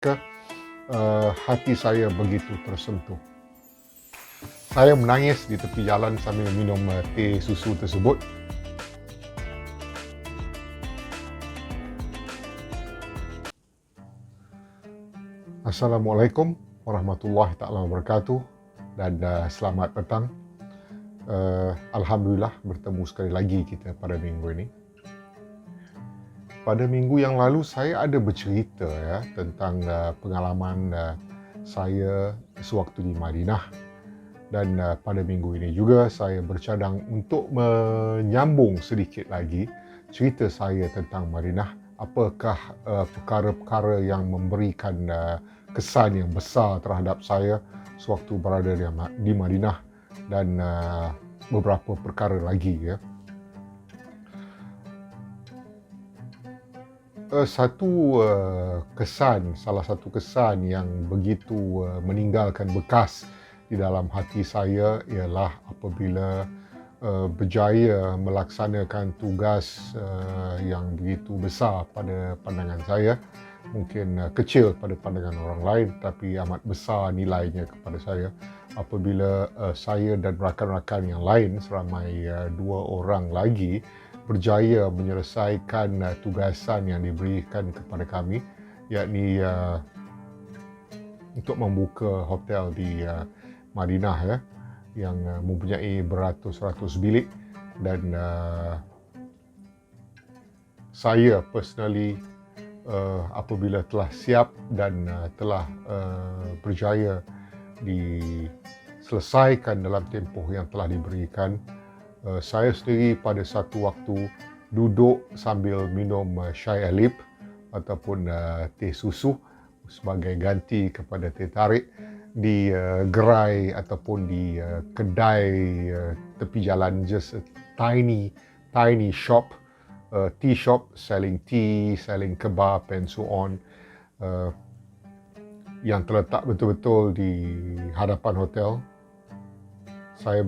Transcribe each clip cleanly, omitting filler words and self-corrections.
ke hati saya begitu tersentuh. Saya menangis di tepi jalan sambil minum teh susu tersebut. Assalamualaikum warahmatullahi taala wabarakatuh dan selamat petang. Alhamdulillah bertemu sekali lagi kita pada minggu ini. Pada minggu yang lalu saya ada bercerita tentang pengalaman saya sewaktu di Madinah, dan pada minggu ini juga saya bercadang untuk menyambung sedikit lagi cerita saya tentang Madinah. Apakah perkara-perkara yang memberikan kesan yang besar terhadap saya sewaktu berada di Madinah, dan beberapa perkara lagi salah satu kesan yang begitu meninggalkan bekas di dalam hati saya ialah apabila berjaya melaksanakan tugas yang begitu besar pada pandangan saya. Mungkin kecil pada pandangan orang lain, tapi amat besar nilainya kepada saya apabila saya dan rakan-rakan yang lain seramai 2 orang lagi berjaya menyelesaikan tugasan yang diberikan kepada kami, yakni untuk membuka hotel di Madinah yang mempunyai beratus-ratus bilik. Dan saya personally apabila telah siap dan telah berjaya diselesaikan dalam tempoh yang telah diberikan, saya sendiri pada satu waktu duduk sambil minum syai alib ataupun teh susu sebagai ganti kepada teh tarik di gerai ataupun di kedai tepi jalan, just a tiny shop, tea shop, selling tea, selling kebab and so on, yang terletak betul-betul di hadapan hotel. Saya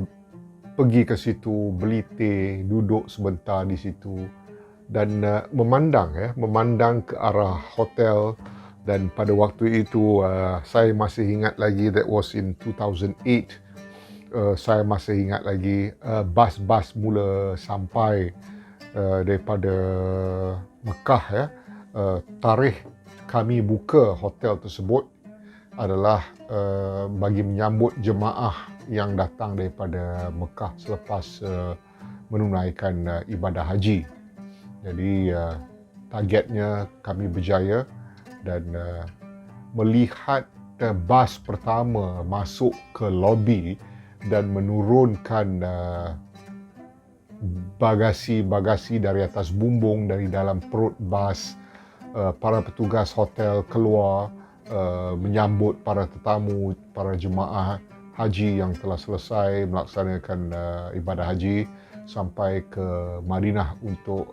pergi ke situ, beli teh, duduk sebentar di situ dan memandang ke arah hotel. Dan pada waktu itu saya masih ingat lagi, that was in 2008. Saya masih ingat lagi bas-bas mula sampai daripada Mekah tarikh kami buka hotel tersebut adalah bagi menyambut jemaah yang datang daripada Mekah selepas menunaikan ibadah haji. Jadi targetnya kami berjaya, dan melihat bas pertama masuk ke lobi dan menurunkan bagasi dari atas bumbung dari dalam perut bas, para petugas hotel keluar menyambut para tetamu, para jemaah haji yang telah selesai melaksanakan ibadah haji sampai ke Madinah untuk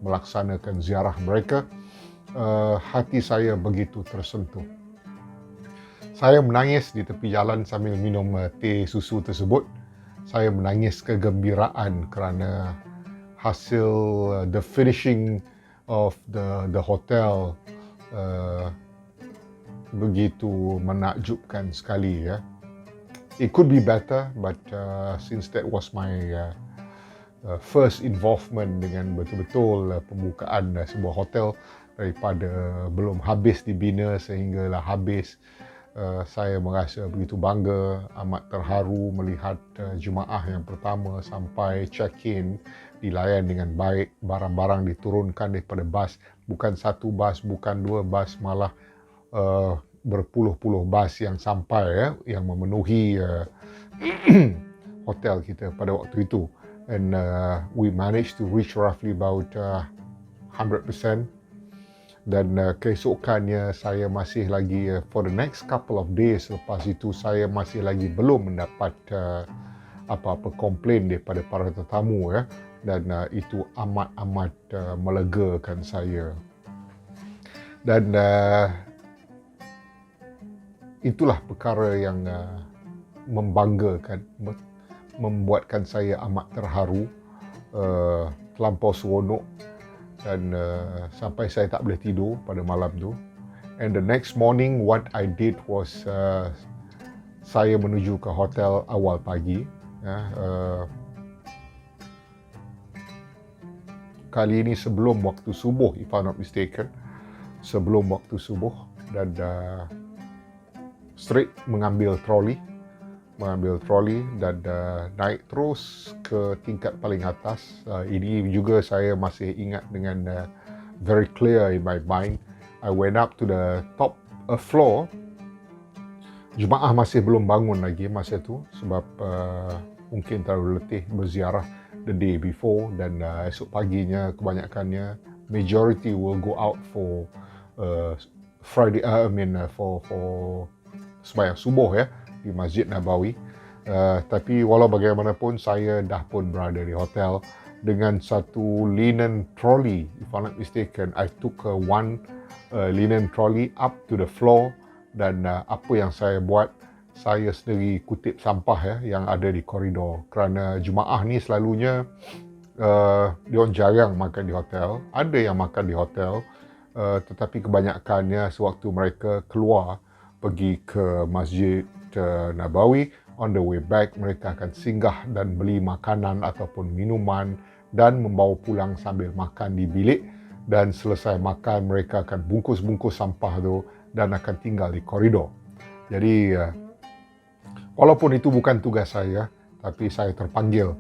melaksanakan ziarah mereka. Hati saya begitu tersentuh. Saya menangis di tepi jalan sambil minum teh susu tersebut. Saya menangis kegembiraan kerana hasil the finishing of the hotel begitu menakjubkan sekali It could be better, but since that was my first involvement dengan betul-betul pembukaan sebuah hotel daripada belum habis dibina sehinggalah habis, saya merasa begitu bangga, amat terharu melihat jemaah yang pertama sampai check-in dilayan dengan baik, barang-barang diturunkan daripada bas, bukan satu bas, bukan 2 bas, malah berpuluh-puluh bas yang sampai yang memenuhi hotel kita pada waktu itu. And we managed to reach roughly about 100%. Dan keesokannya saya masih lagi for the next couple of days lepas itu saya masih lagi belum mendapat apa-apa komplain daripada para tetamu dan itu amat melegakan saya. Dan itulah perkara yang membanggakan, membuatkan saya amat terharu, terlampau seronok, dan sampai saya tak boleh tidur pada malam tu. And the next morning what I did was saya menuju ke hotel awal pagi. Kali ini sebelum waktu subuh, if I'm not mistaken, sebelum waktu subuh, dan straight mengambil troli dan naik terus ke tingkat paling atas. Ini juga saya masih ingat dengan very clear in my mind. I went up to the top floor. Jemaah masih belum bangun lagi masa tu sebab mungkin terlalu letih berziarah the day before, dan esok paginya kebanyakannya majority will go out for for sembahyang subuh di Masjid Nabawi. Tapi walau bagaimanapun saya dah pun berada di hotel dengan satu linen trolley. If I'm not mistaken, I took one linen trolley up to the floor, dan apa yang saya buat, saya sendiri kutip sampah yang ada di koridor, kerana jemaah ni selalunya diorang jarang makan di hotel. Ada yang makan di hotel, tetapi kebanyakannya sewaktu mereka keluar pergi ke Masjid Nabawi, on the way back mereka akan singgah dan beli makanan ataupun minuman dan membawa pulang sambil makan di bilik, dan selesai makan mereka akan bungkus-bungkus sampah tu dan akan tinggal di koridor. Jadi walaupun itu bukan tugas saya, tapi saya terpanggil,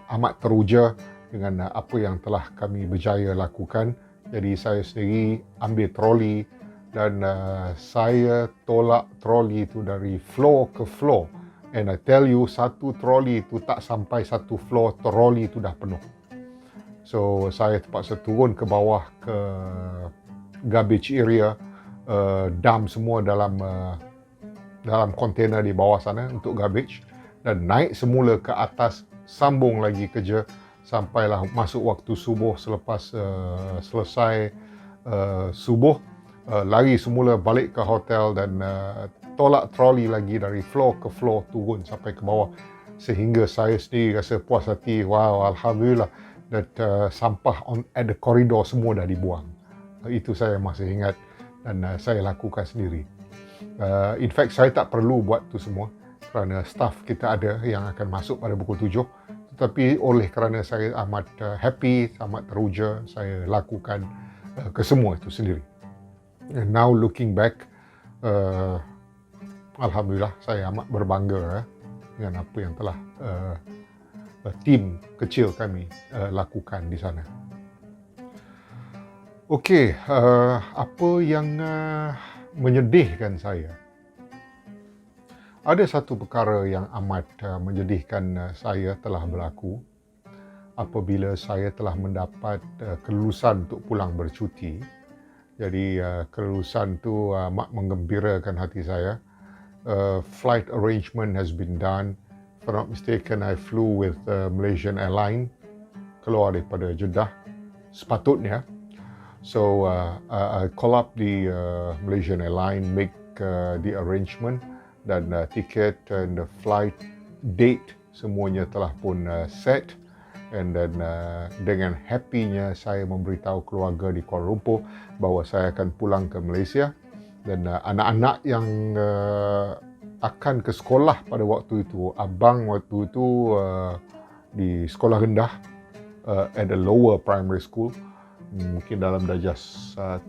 amat teruja dengan apa yang telah kami berjaya lakukan. Jadi saya sendiri ambil troli dan saya tolak troli itu dari floor ke floor. And I tell you, satu troli itu tak sampai satu floor, troli itu dah penuh. So saya terpaksa turun ke bawah ke garbage area, dump semua dalam kontainer di bawah sana untuk garbage, dan naik semula ke atas, sambung lagi kerja sampailah masuk waktu subuh. Selepas selesai subuh, lari semula balik ke hotel dan tolak troli lagi dari floor ke floor, turun sampai ke bawah, sehingga saya sendiri rasa puas hati. Wow, Alhamdulillah, that sampah at the corridor semua dah dibuang. Itu saya masih ingat dan saya lakukan sendiri. In fact, saya tak perlu buat tu semua kerana staff kita ada yang akan masuk pada pukul 7. Tetapi oleh kerana saya amat happy, amat teruja, saya lakukan kesemua itu sendiri. And now looking back, Alhamdulillah, saya amat berbangga dengan apa yang telah tim kecil kami lakukan di sana. Okey, apa yang menyedihkan saya? Ada satu perkara yang amat menyedihkan saya telah berlaku apabila saya telah mendapat kelulusan untuk pulang bercuti. Jadi kelulusan tu amat menggembirakan hati saya. Flight arrangement has been done. If I'm not mistaken, I flew with Malaysian Airlines, keluar daripada Jeddah sepatutnya. So I call up the Malaysian Airlines, make the arrangement, dan tiket and the flight date semuanya telah pun set. And then dengan happynya saya memberitahu keluarga di Kuala Lumpur bahawa saya akan pulang ke Malaysia, dan anak-anak yang akan ke sekolah pada waktu itu, abang waktu itu di sekolah rendah, at a lower primary school, mungkin dalam darjah 1,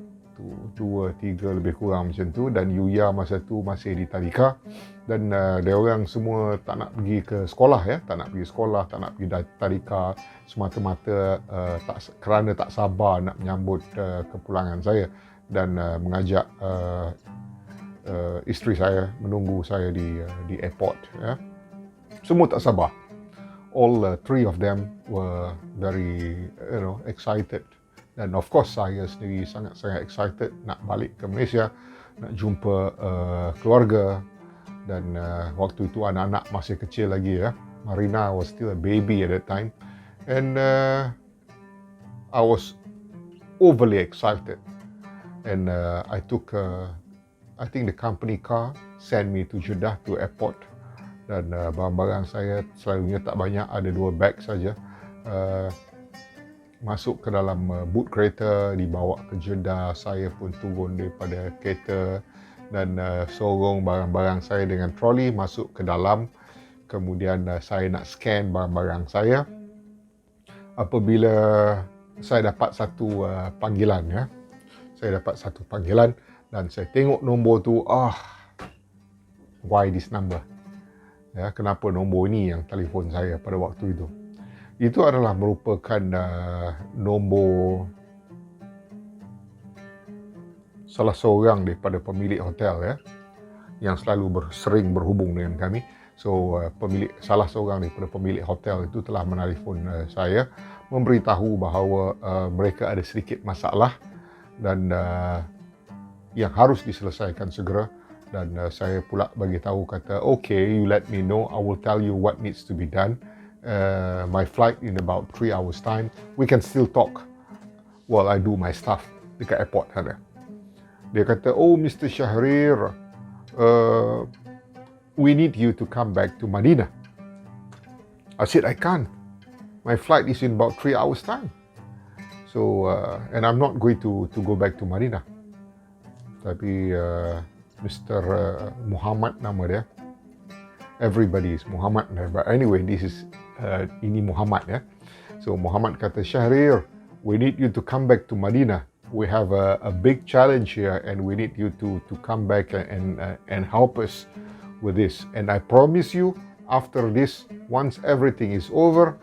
2, 3 lebih kurang macam tu, dan Yuya masa tu masih di tadika, dan dia orang semua tak nak pergi ke sekolah, tak nak pergi sekolah, tak nak pergi tadika, semata-mata kerana tak sabar nak menyambut kepulangan saya dan mengajak isteri saya menunggu saya di airport. Semua tak sabar. All three of them were very excited. Dan of course saya sendiri sangat-sangat excited nak balik ke Malaysia, nak jumpa keluarga. Dan waktu itu anak-anak masih kecil lagi. Marina was still a baby at that time. And I was overly excited. And I took, I think the company car send me to Jeddah, to airport. Dan barang-barang saya selalunya tak banyak, ada 2 bag saja. masuk ke dalam boot kereta, dibawa ke Jeddah. Saya pun turun daripada kereta dan sorong barang-barang saya dengan troli masuk ke dalam. Kemudian saya nak scan barang-barang saya. Apabila saya dapat satu panggilan, ya, saya dapat satu panggilan dan saya tengok nombor tu, why this number? Ya, kenapa nombor ini yang telefon saya pada waktu itu? Itu adalah merupakan nombor salah seorang daripada pemilik hotel, ya, yang selalu sering berhubung dengan kami. So salah seorang daripada pemilik hotel itu telah menelefon saya, memberitahu bahawa mereka ada sedikit masalah dan yang harus diselesaikan segera. Dan saya pula bagi tahu, kata, okay, you let me know, I will tell you what needs to be done. My flight in about 3 hours time. We can still talk while I do my stuff dekat airport sana. Dia kata, oh Mr. Shahrir, we need you to come back to Madinah. I said, I can't. My flight is in about 3 hours time. So, and I'm not going to go back to Madinah. Tapi Mr. Muhammad nama dia. Everybody is Muhammad. But anyway, ini Muhammad, ya. So Muhammad kata, Shahrir, we need you to come back to Madinah. We have a big challenge here and we need you to come back and help us with this. And I promise you, after this, once everything is over,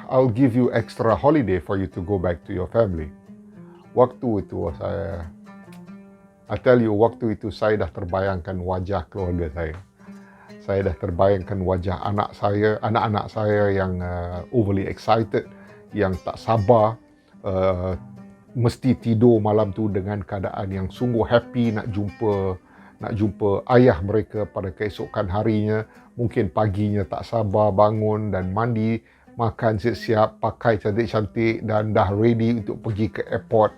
I'll give you extra holiday for you to go back to your family. Waktu itu I tell you, waktu itu saya dah terbayangkan wajah keluarga saya. Saya dah terbayangkan wajah anak-anak saya yang overly excited, yang tak sabar, mesti tidur malam tu dengan keadaan yang sungguh happy nak jumpa ayah mereka pada keesokan harinya. Mungkin paginya tak sabar bangun dan mandi, makan siap-siap, pakai cantik-cantik dan dah ready untuk pergi ke airport.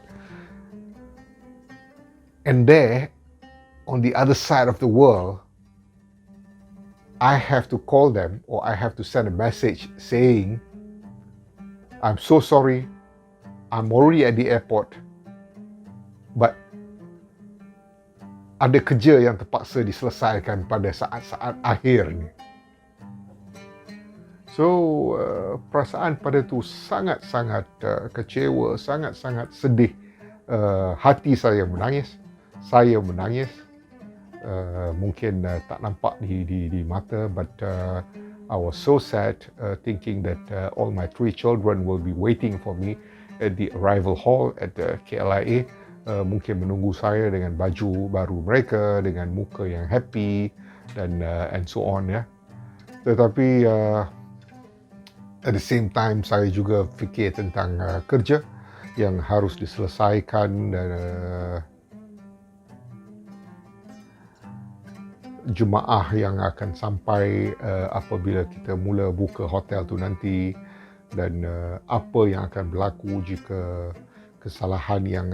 And there, on the other side of the world, I have to call them or I have to send a message saying, I'm so sorry, I'm already at the airport, but ada kerja yang terpaksa diselesaikan pada saat-saat akhir ni. So, perasaan pada tu sangat-sangat kecewa, sangat-sangat sedih. Hati saya menangis. Mungkin tak nampak di mata, but I was so sad thinking that all my 3 children will be waiting for me at the arrival hall at the KLIA. Mungkin menunggu saya dengan baju baru mereka, dengan muka yang happy dan and so on, ya. Tetapi at the same time saya juga fikir tentang kerja yang harus diselesaikan dan jemaah yang akan sampai apabila kita mula buka hotel tu nanti, dan apa yang akan berlaku jika kesalahan yang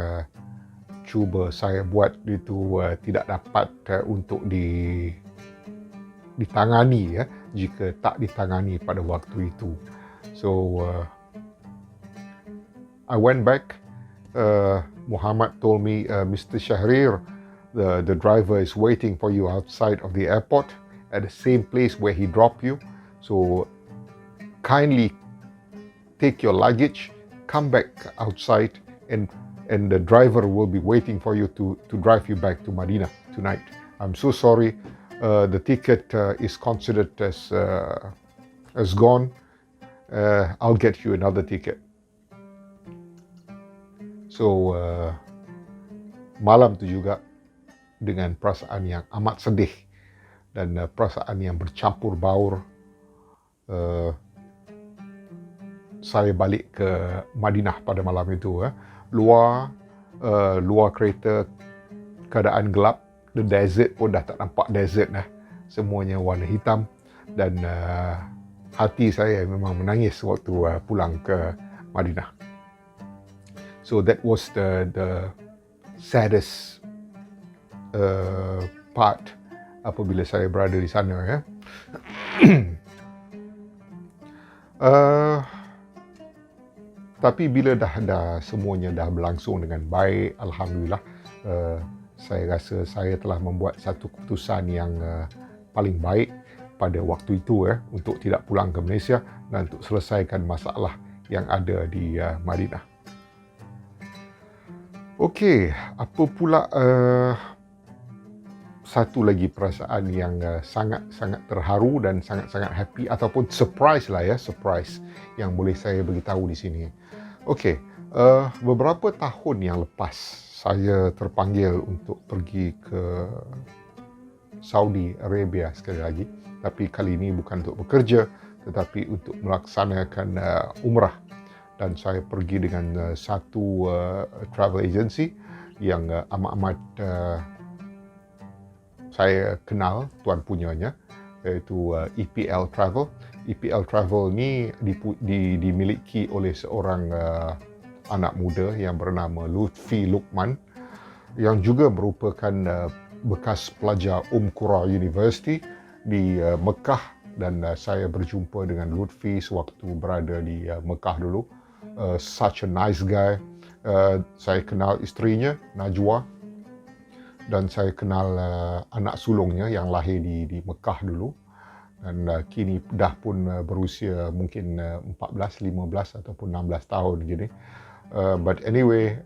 cuba saya buat itu tidak dapat untuk ditangani, ya, jika tak ditangani pada waktu itu. So I went back. Muhammad told me, Mr. Shahrir, the driver is waiting for you outside of the airport at the same place where he dropped you. So kindly take your luggage, come back outside, and the driver will be waiting for you to drive you back to Madinah tonight. I'm so sorry. The ticket is considered as gone. I'll get you another ticket. So malam tu juga, dengan perasaan yang amat sedih dan perasaan yang bercampur baur, saya balik ke Madinah pada malam itu. Luar kereta keadaan gelap, the desert pun dah tak nampak desert dah, semuanya warna hitam, dan hati saya memang menangis waktu pulang ke Madinah. So that was the saddest part apabila saya berada di sana, ya. Tetapi bila dah semuanya dah berlangsung dengan baik, alhamdulillah, saya rasa saya telah membuat satu keputusan yang paling baik pada waktu itu untuk tidak pulang ke Malaysia dan untuk selesaikan masalah yang ada di Madinah. Okey, apa pula satu lagi perasaan yang sangat-sangat terharu dan sangat-sangat happy ataupun surprise yang boleh saya beritahu di sini. Okey, beberapa tahun yang lepas saya terpanggil untuk pergi ke Saudi Arabia sekali lagi, tapi kali ini bukan untuk bekerja tetapi untuk melaksanakan umrah, dan saya pergi dengan satu travel agency yang amat-amat saya kenal tuan punyanya, iaitu EPL Travel. EPL Travel ni dimiliki oleh seorang anak muda yang bernama Lutfi Luqman, yang juga merupakan bekas pelajar Qura University di Mekah, dan saya berjumpa dengan Lutfi sewaktu berada di Mekah dulu. Such a nice guy. Saya kenal isterinya Najwa, dan saya kenal anak sulungnya yang lahir di Mekah dulu, dan kini dah pun berusia mungkin 14, 15 ataupun 16 tahun gini. But anyway,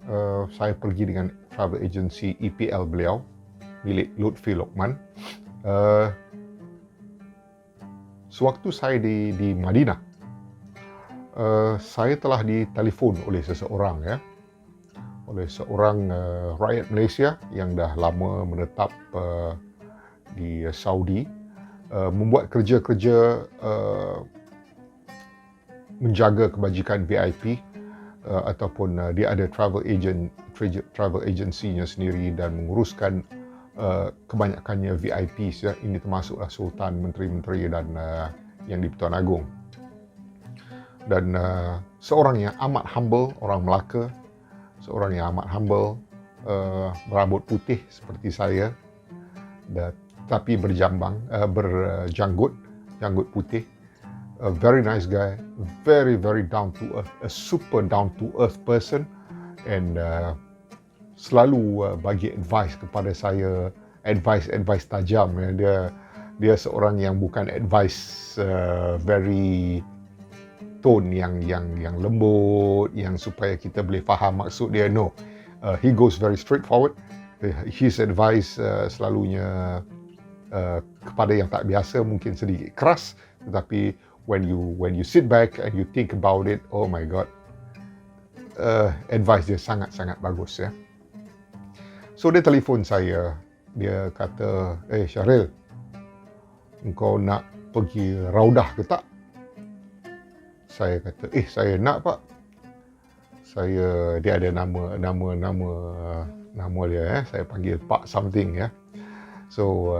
saya pergi dengan travel agency EPL beliau, milik Lutfi Luqman. Sewaktu saya di Madinah, saya telah ditelefon oleh seseorang oleh seorang rakyat Malaysia yang dah lama menetap di Saudi, membuat kerja-kerja menjaga kebajikan VIP, ataupun dia ada travel agency-nya sendiri dan menguruskan kebanyakannya VIP. Ini termasuklah sultan, menteri-menteri dan yang di-Pertuan Agong. Dan seorang yang amat humble, orang Melaka, seorang yang amat humble, berambut putih seperti saya, tapi berjanggut putih. A very nice guy, very down to earth, a super down to earth person, and selalu bagi advice kepada saya, advice tajam. Dia seorang yang bukan advice very tone yang lembut, yang supaya kita boleh faham maksud dia. No, he goes very straightforward. His advice selalunya kepada yang tak biasa mungkin sedikit keras, tetapi when you sit back and you think about it, oh my god, advice dia sangat bagus ya. So dia telefon saya, dia kata, Syahril, engkau nak pergi Raudah ke tak? Saya kata, saya nak pak. Dia ada nama dia, saya panggil Pak something ya. So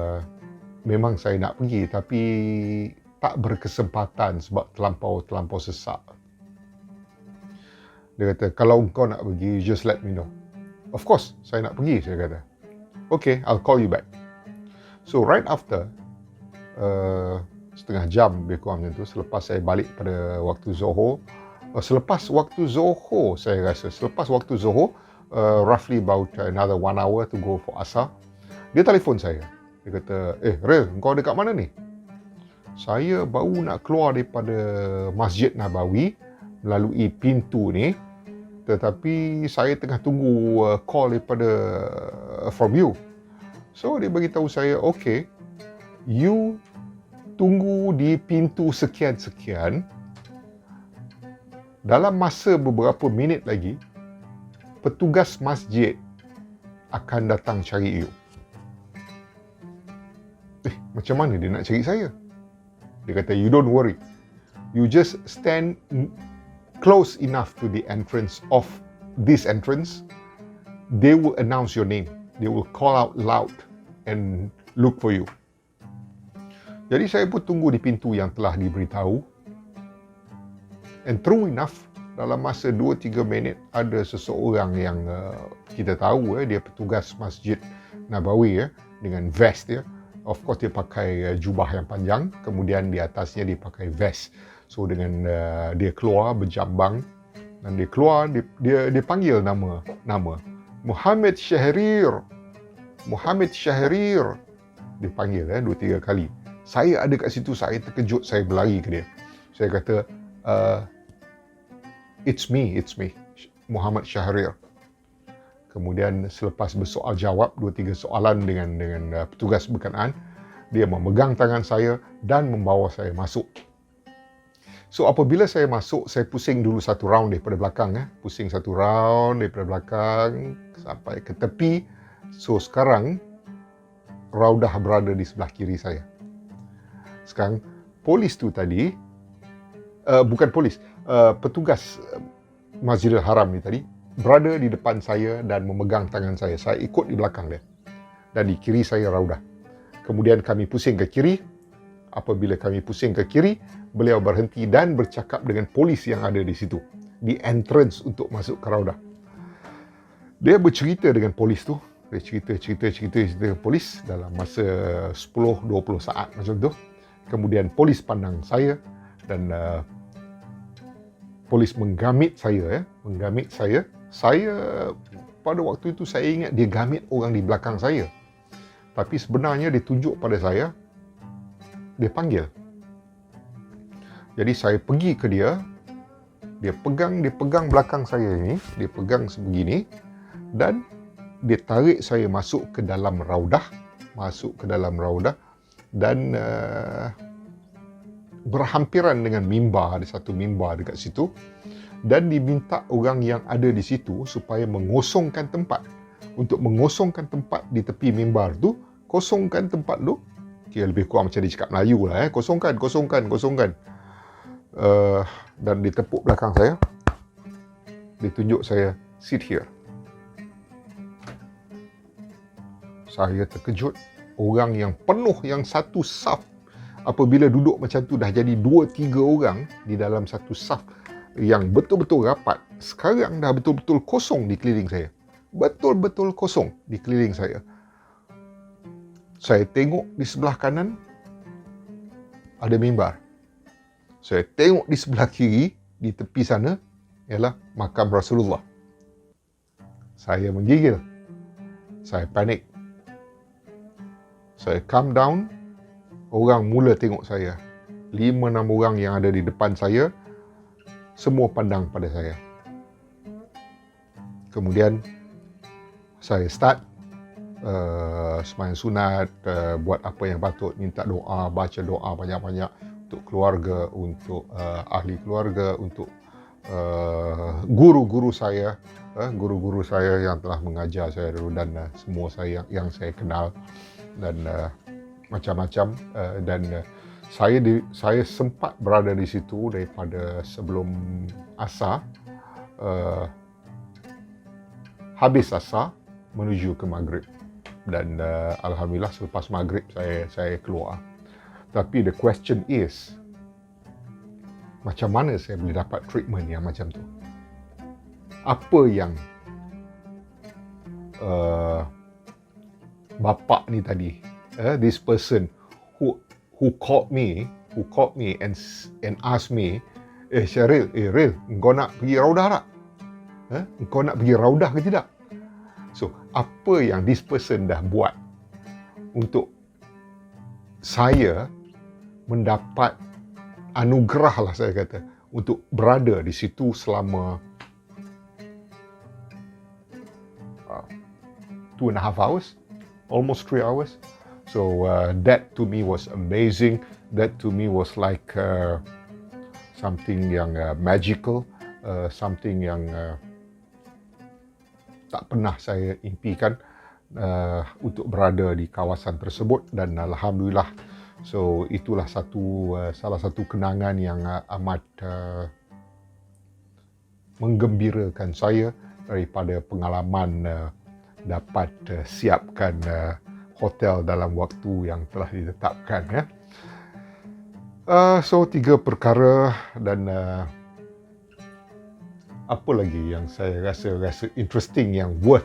memang saya nak pergi, tapi tak berkesempatan sebab terlampau sesak. Dia kata, kalau engkau nak pergi, just let me know. Of course, saya nak pergi, saya kata. Okay, I'll call you back. So right after, setengah jam lebih kurang macam tu, selepas saya balik pada waktu Zohor, selepas waktu Zohor, roughly about another 1 hour to go for Asar, dia telefon saya. Dia kata, Rel, engkau dekat mana ni? Saya baru nak keluar daripada Masjid Nabawi melalui pintu ni, tetapi saya tengah tunggu call daripada from you. So dia beritahu saya, okay, you tunggu di pintu sekian-sekian. Dalam masa beberapa minit lagi, petugas masjid akan datang cari you. Macam mana dia nak cari saya? Dia kata, you don't worry. You just stand close enough to the entrance of this entrance. They will announce your name. They will call out loud and look for you. Jadi saya pun tunggu di pintu yang telah diberitahu. And true enough, dalam masa 2-3 minit ada seseorang yang kita tahu dia petugas Masjid Nabawi dengan vest dia. Of course dia pakai jubah yang panjang, kemudian di atasnya dia pakai vest. So dengan dia keluar berjambang Dan dia keluar, dia panggil nama Muhammad Syahrir. Muhammad Syahrir. Dia panggil 2-3 kali. Saya ada kat situ, saya terkejut, saya berlari ke dia. Saya kata, it's me, Muhammad Syahrir. Kemudian selepas bersoal jawab 2-3 soalan dengan petugas berkenaan, dia memegang tangan saya dan membawa saya masuk. So apabila saya masuk, saya pusing dulu satu round daripada belakang. Pusing satu round daripada belakang sampai ke tepi. So sekarang Raudah berada di sebelah kiri saya. Sekarang polis tu tadi, bukan polis, petugas Masjidil Haram ni tadi berada di depan saya dan memegang tangan saya. Saya ikut di belakang dia. Dan di kiri saya Raudah. Kemudian kami pusing ke kiri. Apabila kami pusing ke kiri, beliau berhenti dan bercakap dengan polis yang ada di situ, di entrance untuk masuk ke Raudah. Dia bercerita dengan polis tu. Dia cerita dengan polis dalam masa 10-20 saat macam tu. Kemudian polis pandang saya dan polis menggamit saya. Saya pada waktu itu saya ingat dia gamit orang di belakang saya. Tapi sebenarnya dia tunjuk pada saya. Dia panggil. Jadi saya pergi ke dia. Dia pegang belakang saya ni. Dia pegang sebegini. Dan dia tarik saya masuk ke dalam Raudah. Dan berhampiran dengan mimbar. Ada satu mimbar dekat situ. Dan diminta orang yang ada di situ supaya mengosongkan tempat. Untuk mengosongkan tempat di tepi mimbar tu. Kosongkan tempat tu. Okay, lebih kurang macam dia cakap Melayu lah. Kosongkan. Dan dia tepuk belakang saya. Dia tunjuk saya, sit here. Saya terkejut. Orang yang penuh, yang satu saf. Apabila duduk macam tu dah jadi 2-3 orang di dalam satu saf yang betul-betul rapat. Sekarang dah betul-betul kosong di keliling saya. Betul-betul kosong di keliling saya. Saya tengok di sebelah kanan, ada mimbar. Saya tengok di sebelah kiri, di tepi sana, ialah makam Rasulullah. Saya menggigil. Saya panik. Saya calm down. Orang mula tengok saya. 5-6 orang yang ada di depan saya, semua pandang pada saya. Kemudian, saya start sembahyang sunat, buat apa yang patut, minta doa, baca doa banyak-banyak untuk keluarga, untuk ahli keluarga, untuk guru-guru saya yang telah mengajar saya dulu dan semua saya yang saya kenal dan macam-macam dan saya sempat berada di situ daripada sebelum asar, habis asar menuju ke maghrib. Dan alhamdulillah selepas maghrib saya keluar. Tapi the question is, macam mana saya boleh dapat treatment yang macam tu? Apa yang bapa ni tadi, this person who called me and asked me, Syaril, Ril, engkau nak pergi Raudah tak? Engkau nak pergi Raudah ke tidak? So, apa yang this person dah buat untuk saya mendapat anugerah lah saya kata, untuk berada di situ selama 2.5 hours, almost 3 hours. So, that to me was amazing. That to me was like something yang magical, something yang tak pernah saya impikan untuk berada di kawasan tersebut dan alhamdulillah. So itulah salah satu kenangan yang amat menggembirakan saya daripada pengalaman dapat siapkan hotel dalam waktu yang telah ditetapkan. So 3 perkara dan apa lagi yang saya rasa interesting yang worth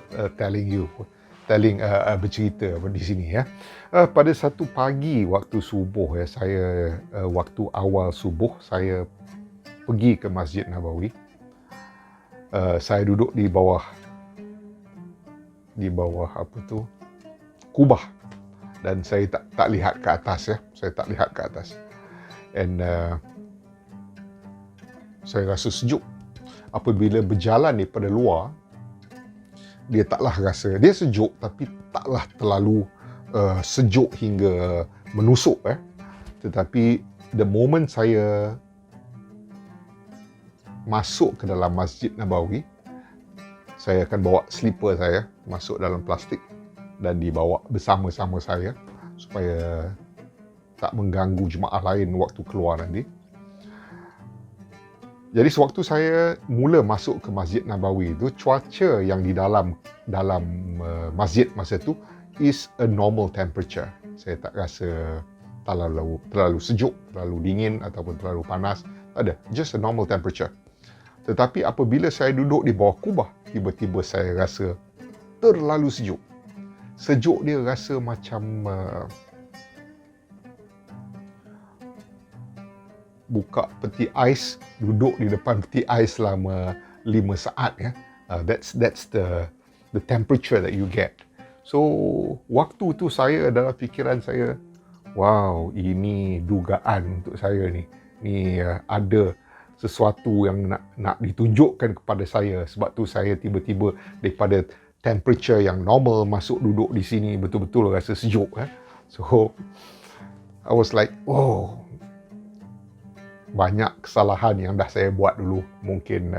bercerita di sini ya. Pada satu pagi waktu subuh waktu awal subuh saya pergi ke Masjid Nabawi Saya duduk di bawah apa tu, kubah, dan saya tak lihat ke atas ya. Saya tak lihat ke atas. And saya rasa sejuk. Apabila berjalan daripada luar, dia taklah rasa, dia sejuk tapi taklah terlalu sejuk hingga menusuk Tetapi the moment saya masuk ke dalam Masjid Nabawi, saya akan bawa slipper saya masuk dalam plastik dan dibawa bersama-sama saya supaya tak mengganggu jemaah lain waktu keluar nanti. Jadi sewaktu saya mula masuk ke Masjid Nabawi itu, cuaca yang di dalam masjid masa tu is a normal temperature. Saya tak rasa terlalu sejuk, terlalu dingin ataupun terlalu panas. Tak ada, just a normal temperature. Tetapi apabila saya duduk di bawah kubah, tiba-tiba saya rasa terlalu sejuk. Sejuk dia rasa macam buka peti ais, duduk di depan peti ais selama 5 saat ya. That's the temperature that you get. So waktu tu saya, dalam fikiran saya, wow, ini dugaan untuk saya ni. Ni ada sesuatu yang nak ditunjukkan kepada saya. Sebab tu saya tiba-tiba daripada temperature yang normal masuk duduk di sini, betul-betul rasa sejuk. So I was like, oh, banyak kesalahan yang dah saya buat dulu. Mungkin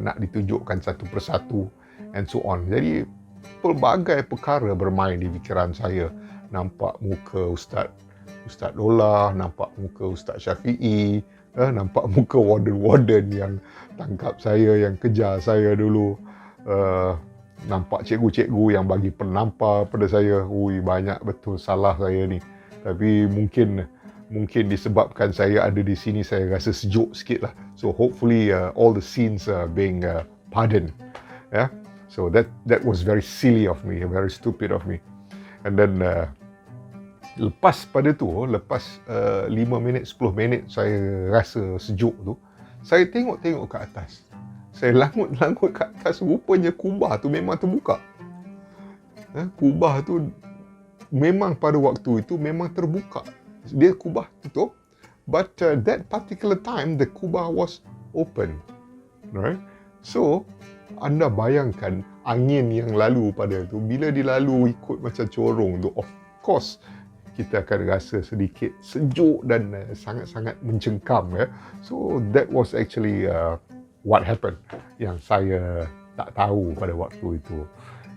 nak ditunjukkan satu persatu and so on. Jadi pelbagai perkara bermain di fikiran saya. Nampak muka Ustaz Lola, nampak muka Ustaz Syafi'i, nampak muka warden-warden yang tangkap saya, yang kejar saya dulu. Nampak cikgu-cikgu yang bagi penampar pada saya. Ui, banyak betul salah saya ni. Tapi mungkin disebabkan saya ada di sini, saya rasa sejuk sikit lah. So hopefully all the sins are being pardoned. Yeah. So that was very silly of me, very stupid of me. And then lepas 5 minit, 10 minit saya rasa sejuk tu, saya tengok ke atas. Saya langut ke atas, rupanya kubah tu memang terbuka. Kubah tu memang pada waktu itu memang terbuka. Dia kubah tutup, but that particular time the kubah was open, right? So anda bayangkan angin yang lalu pada tu, bila dilalu ikut macam corong tu, of course kita akan rasa sedikit sejuk dan sangat-sangat mencengkam ya. So that was actually what happened, yang saya tak tahu pada waktu itu,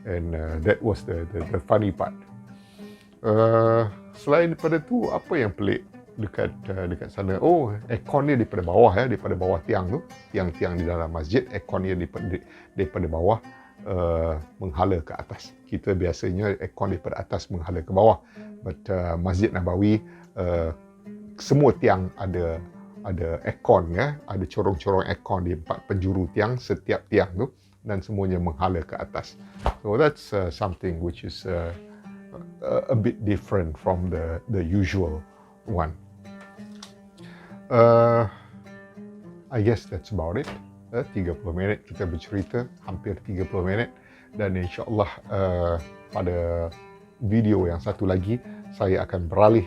and that was the funny part. Selain daripada tu, apa yang pelik dekat sana? Oh, aircon dia daripada bawah ya, daripada bawah tiang tu, tiang-tiang di dalam masjid, aircon dia daripada bawah menghala ke atas. Kita biasanya aircon daripada atas menghala ke bawah, but Masjid Nabawi semua tiang ada aircon ya, ada corong-corong aircon di 4 penjuru tiang, setiap tiang tu, dan semuanya menghala ke atas. So that's something which is a bit different from the usual one. I guess that's about it. 30 minit kita bercerita, hampir 30 minit, dan insyaAllah pada video yang satu lagi saya akan beralih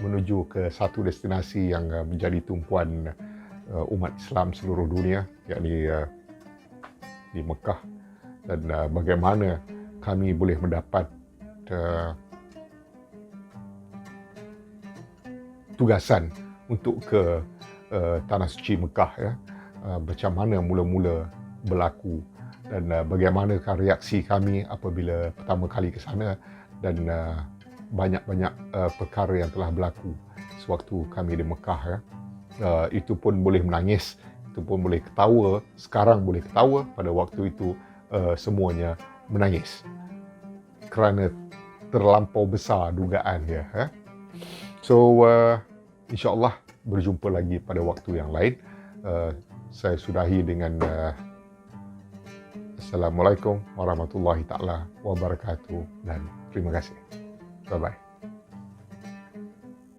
menuju ke satu destinasi yang menjadi tumpuan umat Islam seluruh dunia, yakni di Mekah, dan bagaimana kami boleh mendapat tugasan untuk ke Tanah Suci Mekah ya. Macam mana mula-mula berlaku, dan bagaimanakah reaksi kami apabila pertama kali ke sana, dan banyak-banyak perkara yang telah berlaku sewaktu kami di Mekah ya. Itu pun boleh menangis, itu pun boleh ketawa. Sekarang boleh ketawa, pada waktu itu semuanya menangis kerana terlampau besar dugaan dia. So insyaAllah berjumpa lagi pada waktu yang lain. Saya sudahi dengan Assalamualaikum warahmatullahi taala wabarakatuh, dan terima kasih. Bye bye.